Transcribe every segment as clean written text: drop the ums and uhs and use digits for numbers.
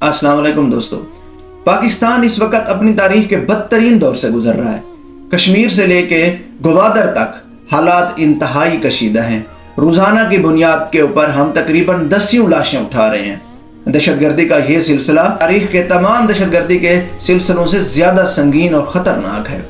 अस्सलाम वालेकुम दोस्तों। पाकिस्तान इस वक्त अपनी तारीख के बदतरीन दौर से गुजर रहा है। कश्मीर से लेके ग्वादर तक हालात इंतहाई कशीदा हैं। रोज़ाना की बुनियाद के ऊपर हम तकरीबन 10 लाशें उठा रहे हैं। दहशतगर्दी का ये सिलसिला तारीख के तमाम दहशतगर्दी के सिलसिलों से ज़्यादा संगीन और ख़तरनाक है।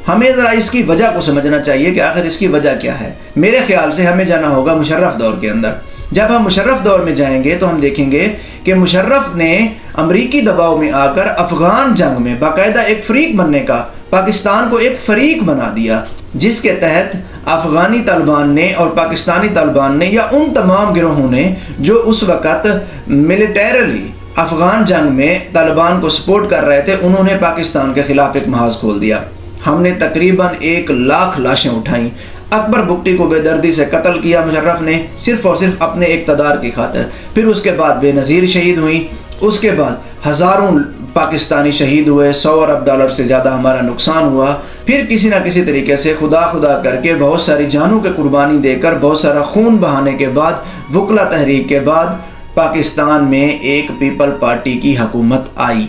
हमें ज़रा इसकी वजह को समझना चाहिए कि आखिर इसकी वजह क्या है। मेरे ख्याल से हमें जाना होगा मुशर्रफ दौर के अंदर। जब हम मुशर्रफ दौर में जाएंगे तो हम देखेंगे कि मुशर्रफ ने अमरीकी दबाव में आकर अफगान जंग में बाकायदा एक फरीक बनने का, पाकिस्तान को एक फरीक बना दिया, जिसके तहत अफगानी तालिबान ने और पाकिस्तानी तालिबान ने या उन तमाम गिरोहों ने जो उस वक़्त मिलिटरली अफगान जंग में तालिबान को सपोर्ट कर रहे थे, उन्होंने पाकिस्तान के खिलाफ एक महाज खोल दिया। हमने तकरीबन 1 लाख लाशें उठाई। अकबर बुगटी को बेदर्दी से कत्ल किया मुशर्रफ ने, सिर्फ और सिर्फ अपने इक़्तिदार की खातिर। फिर उसके बाद बेनज़ीर शहीद हुई। उसके बाद हज़ारों पाकिस्तानी शहीद हुए। 100 अरब डॉलर से ज़्यादा हमारा नुकसान हुआ। फिर किसी ना किसी तरीके से खुदा करके बहुत सारी जानों की कुर्बानी देकर, बहुत सारा खून बहाने के बाद, वकला तहरीक के बाद पाकिस्तान में एक पीपल पार्टी की हुकूमत आई,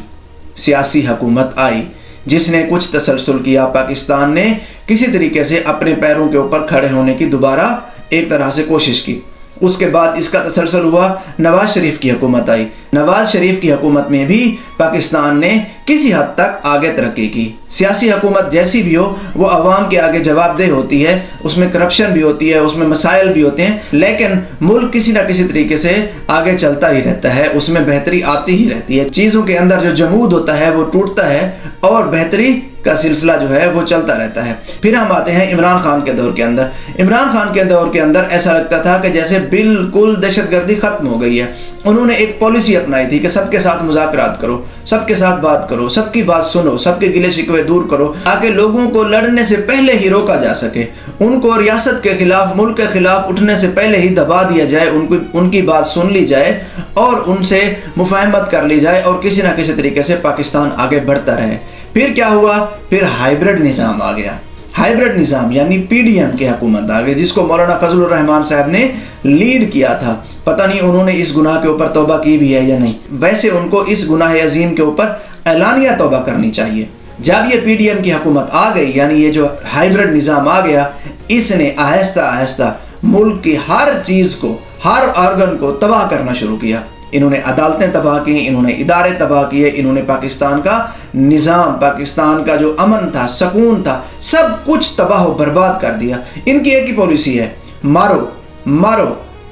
सियासी हुकूमत आई, जिसने कुछ तसलसल किया। पाकिस्तान ने किसी तरीके से अपने पैरों के ऊपर खड़े होने की दोबारा एक तरह से कोशिश की। उसके बाद इसका तसलसल हुआ, नवाज शरीफ की हुकूमत आई। नवाज शरीफ की हुकूमत में भी पाकिस्तान ने किसी हद तक आगे तरक्की की। सियासी हुकूमत जैसी भी हो, वो अवाम के आगे जवाबदेह होती है, उसमें करप्शन भी होती है, उसमें मसाइल भी होते हैं, लेकिन मुल्क किसी ना किसी तरीके से आगे चलता ही रहता है, उसमें बेहतरी आती ही रहती है। चीज़ों के अंदर जो जमूद होता है वो टूटता है और बेहतरी का सिलसिला जो है वो चलता रहता है। फिर हम आते हैं इमरान खान के दौर के अंदर। इमरान खान के दौर के अंदर ऐसा लगता था कि जैसे बिल्कुल दहशतगर्दी खत्म हो गई है। उन्होंने एक पॉलिसी अपनाई थी कि सबके साथ मुज़ाकरात करो, सबके साथ बात करो, सबकी बात सुनो, सबके गिले शिकवे दूर करो, ताकि लोगों को लड़ने से पहले ही रोका जा सके, उनको रियासत के खिलाफ, मुल्क के खिलाफ उठने से पहले ही दबा दिया जाए, उनकी बात सुन ली जाए और उनसे मुफाहमत कर ली जाए और किसी ना किसी तरीके से पाकिस्तान आगे बढ़ता रहे। फिर क्या हुआ? फिर हाइब्रिड निज़ाम आ गया। हाइब्रिड निज़ाम यानी PDM की हुकूमत आ गई, जिसको मौलाना फजलुर रहमान साहब ने लीड किया था। पता नहीं उन्होंने इस गुनाह के ऊपर तौबा की भी है या नहीं। वैसे उनको इस गुनाह अजीम के ऊपर एलानिया तौबा करनी चाहिए। जब ये PDM की हुकूमत आ गई, यानी ये जो हाइब्रिड निज़ाम आ गया, इसने आहिस्ता आहिस्ता मुल्क की हर चीज़ को, हर ऑर्गन को तबाह करना शुरू किया। इन्होंने अदालतें तबाह की, इन्होंने इदारे तबाह किए, इन्होंने पाकिस्तान का निज़ाम, पाकिस्तान का जो अमन था, सुकून था, सब कुछ तबाह और बर्बाद कर दिया। इनकी एक ही पॉलिसी है, मारो मारो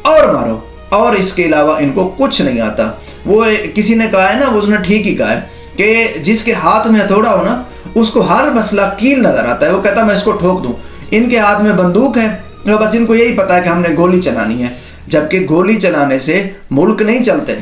और मारो, और इसके अलावा इनको कुछ नहीं आता। वो किसी ने कहा है ना, वो उसने ठीक ही कहा है कि जिसके हाथ में हथौड़ा हो ना, उसको हर मसला कील नजर आता है। वो कहता मैं इसको ठोक दूं। इनके हाथ में बंदूक है, तो बस इनको यही पता है कि हमने गोली चलानी है, जबकि गोली चलाने से मुल्क नहीं चलते।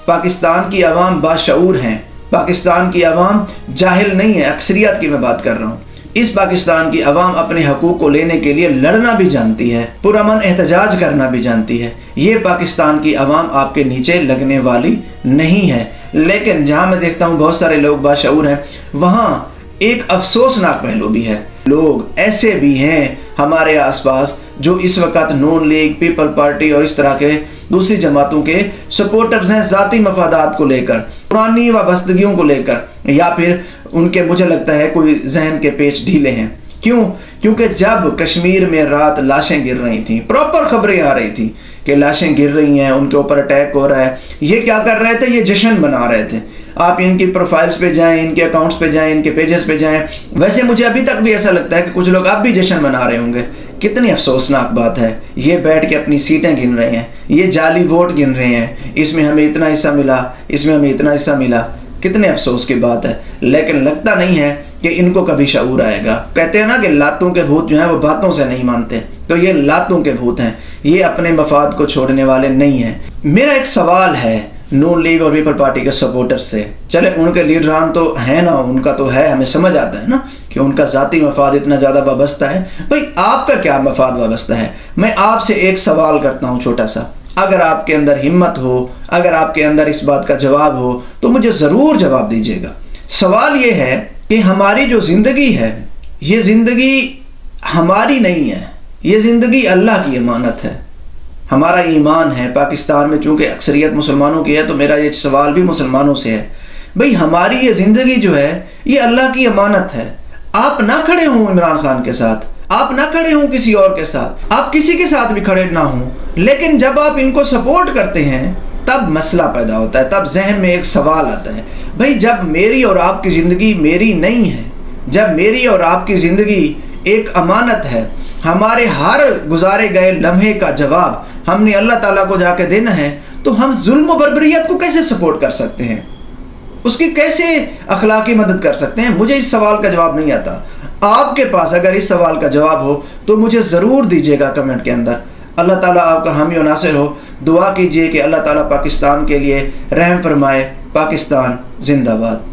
पाकिस्तान की आवाम बाशऊर हैं, पाकिस्तान की आवाम जाहिल नहीं है। अक्सरियत की मैं बात कर रहा हूँ। इस पाकिस्तान की आवाम अपने हकूक़ को लेने के लिए लड़ना भी जानती है, पुरअमन एहतजाज करना भी जानती है। ये पाकिस्तान की आवाम आपके नीचे लगने वाली नहीं है। लेकिन जहाँ मैं देखता हूँ बहुत सारे लोग बाशऊर हैं, वहाँ एक अफसोसनाक पहलू भी है। लोग ऐसे भी हैं हमारे आसपास जो इस वक्त नून लीग, पीपल पार्टी और इस तरह के दूसरी जमातों के सपोर्टर्स हैं, ज़ाती मफादात को लेकर, पुरानी वाबस्तगियों को लेकर, या फिर उनके, मुझे लगता है, कोई जहन के पेच ढीले हैं। क्यों? क्योंकि जब कश्मीर में रात लाशें गिर रही थी, प्रॉपर खबरें आ रही थी कि लाशें गिर रही हैं, उनके ऊपर अटैक हो रहा है, ये क्या कर रहे थे? ये जश्न मना रहे थे। आप इनकी प्रोफाइल्स पे जाएं, इनके अकाउंट्स पे जाएं, इनके पेजेस पे जाएं। वैसे मुझे अभी तक भी ऐसा लगता है कि कुछ लोग अब भी जश्न मना रहे होंगे। कितनी अफसोसनाक बात है। ये बैठ के अपनी सीटें गिन रहे हैं, ये जाली वोट गिन रहे हैं, इसमें हमें इतना हिस्सा मिला, इसमें हमें इतना हिस्सा मिला। कितने अफसोस की बात है। लेकिन लगता नहीं है कि इनको कभी शऊर आएगा। कहते हैं ना कि लातों के भूत जो हैं वो बातों से नहीं मानते, तो ये लातों के भूत हैं, ये अपने मफाद को छोड़ने वाले नहीं हैं। मेरा एक सवाल है नून लीग और पीपल पार्टी के सपोर्टर्स से। चले उनके लीडरान तो है ना, उनका तो है, हमें समझ आता है ना कि उनका ज़ाती मफाद इतना ज़्यादा वाबस्ता है। भाई आपका क्या मफाद वाबस्ता है? मैं आपसे एक सवाल करता हूँ छोटा सा। अगर आपके अंदर हिम्मत हो, अगर आपके अंदर इस बात का जवाब हो, तो मुझे ज़रूर जवाब दीजिएगा। सवाल ये है कि हमारी जो ज़िंदगी है, ये ज़िंदगी हमारी नहीं है, ये ज़िंदगी अल्लाह की अमानत है। ہمارا ایمان ہے پاکستان میں، چونکہ اکثریت مسلمانوں کی ہے تو میرا یہ سوال بھی مسلمانوں سے ہے، بھئی ہماری یہ زندگی جو ہے یہ اللہ کی امانت ہے. آپ نہ کھڑے ہوں عمران خان کے ساتھ، آپ نہ کھڑے ہوں کسی اور کے ساتھ، آپ کسی کے ساتھ بھی کھڑے نہ ہوں، لیکن جب آپ ان کو سپورٹ کرتے ہیں تب مسئلہ پیدا ہوتا ہے، تب ذہن میں ایک سوال آتا ہے، بھئی جب میری اور آپ کی زندگی میری نہیں ہے، جب میری اور آپ کی زندگی ایک امانت ہے، ہمارے ہر گزارے گئے لمحے کا جواب ہم نے اللہ تعالیٰ کو جا کے دینا ہے، تو ہم ظلم و بربریت کو کیسے سپورٹ کر سکتے ہیں؟ اس کی کیسے اخلاقی مدد کر سکتے ہیں؟ مجھے اس سوال کا جواب نہیں آتا. آپ کے پاس اگر اس سوال کا جواب ہو تو مجھے ضرور دیجیے گا کمنٹ کے اندر. اللہ تعالیٰ آپ کا حامی و ناصر ہو. دعا کیجیے کہ اللہ تعالیٰ پاکستان کے لیے رحم فرمائے. پاکستان زندہ باد.